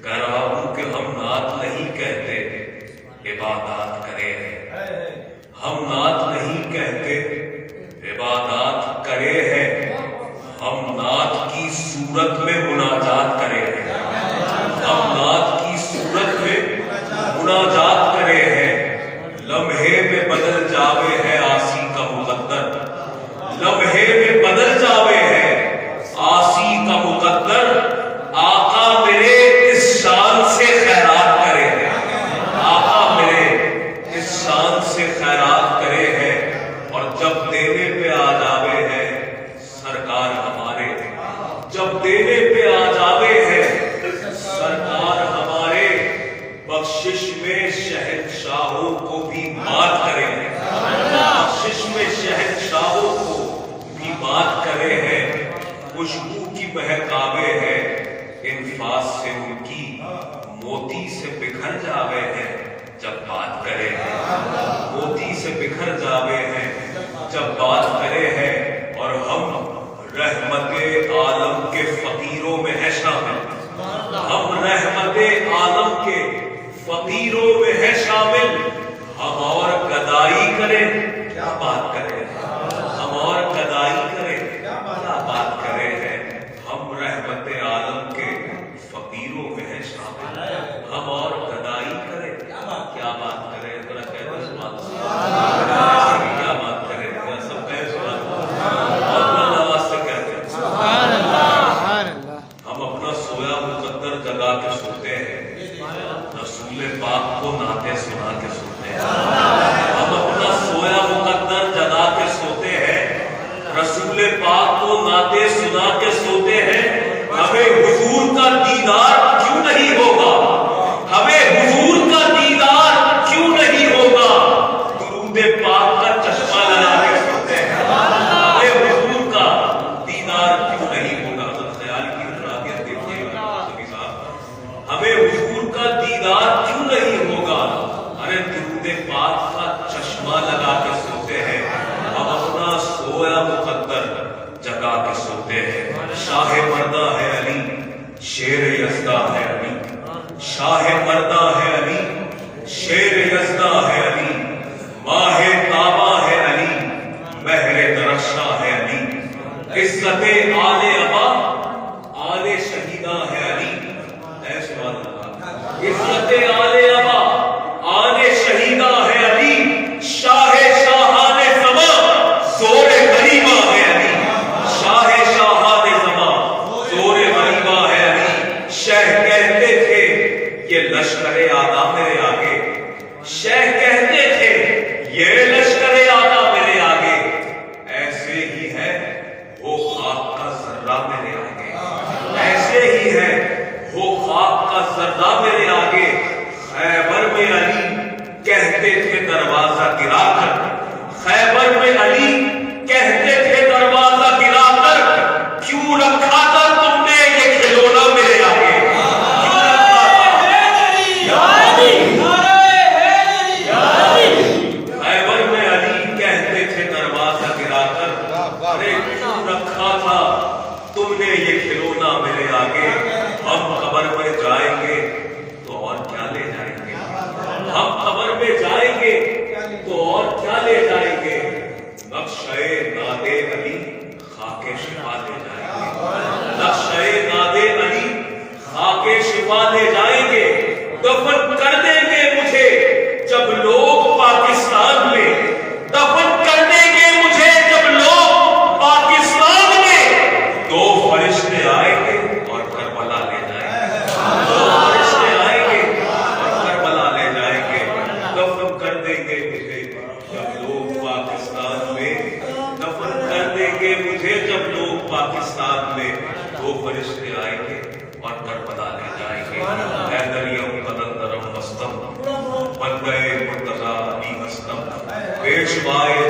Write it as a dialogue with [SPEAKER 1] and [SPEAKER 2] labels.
[SPEAKER 1] کہہ رہا ہوں کہ ہم نعت نہیں کہتے عبادات کرے ہیں، ہم نعت نہیں کہتے عبادات کرے ہیں، ہم نعت کی صورت میں مناجات کرے ہیں، ہم نعت کی صورت میں مناجات کرے ہیں۔ لمحے میں بدل جاوے ہے آسی کا مقدر، لمحے میں بدل جاوے ہے آسی کا مقدر، آقا میرے اس شان سے خیرات کرے ہیں، آقا میرے اس شان سے خیرات کرے ہیں۔ اور جب دینے پہ آ جاوے ہے سرکار ہمارے، جب دینے پہ آ جاوے ہے سرکار ہمارے، بخشش میں شہنشاہوں کو بھی بات کرے ہیں، بخشش میں شہنشاہوں کو بھی بات کرے ہیں۔ خوشبو کی مہکاوے ہے انفاس سے ان کی، موتی سے بکھر جاوے ہیں جب بات کرے ہیں، موتی سے بکھر جاوے ہیں جب بات کرے ہیں۔ اور ہم رحمت عالم کے فقیروں میں ہے شامل، ہم رحمت عالم کے فقیروں میں ہے شامل۔ ہم اور گدائی کریں کیا بات کریں، ہم اور گدائی کریں کیا بات کریں ہیں، ہم رحمت عالم کے فقیروں میں ہے شامل، ہم اور گدائی کریں کیا بات کریں۔ ذرا کہہ دو سبحان اللہ، کیا بات کریں، سب کہے سبحان اللہ، اور بلند آواز سے کہتے ہیں سبحان اللہ۔ ہم اپنا سویا مقدر جگا کے سوتے ہیں، رسول پاک کو نعتیں سنا کے سوتے ہیں، ہم اپنا سویا مقدر جگا کے سوتے ہیں، رسول پاک کو نعتیں سنا کے سوتے ہیں۔ ہمیں حضور کا دیدار کیوں نہیں ہوگا، ہمیں حضور کا دیدار کیوں نہیں ہوگا، درود پاک کا چشمہ لگا کے سوتے ہیں، ہمیں حضور کا دیدار کیوں نہیں ہوگا۔ خیال کی ارادیت دیکھیے گا سبھی صاحب، ہمیں حضور کا دیدار کیوں نہیں ہوگا، ارے درود پاک کا چشمہ لگا کے سوتے ہیں، ہم اپنا سویا مقدر جگا کے سوتے ہیں۔ شاہ مردہ ہے علی، شیر یزدہ ہے علی، شاہ مردہ ہے علی، شیر یزدہ ہے علی، ماہ تابہ ہے علی، مہر درخشاں ہے علی، عزت آل ابا آل شہیدہ ہے علی، اے سبحان اللہ، عزت آل ابا آل شہیدہ ہے علی، شاہ شاہان زمان زور غریبہ ہے علی، شاہ شاہان زمان زور غریبہ ہے علی۔ شیخ کہتے تھے یہ لشکر آدھا میرے آگے، شیخ کہتے تھے یہ لشکر آدھا میرے آگے، ایسے ہی ہے وہ خاک کا ذرہ میرے آگے، ایسے ہی ہے وہ خاک کا ذرہ میرے آگے۔ خیبر میں علی کہتے تھے دروازہ گرا کر، خیبر میں علی کہتے تھے دروازہ گرا کر، کیوں رکھا تھا تم نے یہ کھلونا میرے آگے، کیوں رکھا تھا، خیبر میں علی کہتے تھے دروازہ گرا کر، ارے کیوں رکھا تھا تم نے یہ کھلونا میرے آگے۔ ہم قبر میں جائیں گے تو اور کیا لے جائیں گے، ہم قبر میں جائیں گے تو اور کیا لے جائیں گے، نقشۂ ناد علی خاک شفا لے جائیں گے، نقشۂ ناد علی خاک شفا لے جائیں گے۔ دفن کر دیں گے مجھے جب لوگ پاکستان میں، دفن کر دیں گے مجھے جب لوگ پاکستان میں، دو فرشتے آئیں گے اور کربلا لے جائیں گے، دو فرشتے آئیں گے اور کربلا لے جائیں گے۔ دفن کر دیں گے مجھے جب لوگ پاکستان میں، دفن کر دیں گے مجھے جب لوگ پاکستان میں، دو فرشتے آئیں گے اور کربلا لے جائیں گے۔ حیدریم قلندرم مستم بندے مرتضیٰ علی مستم، پیشوائے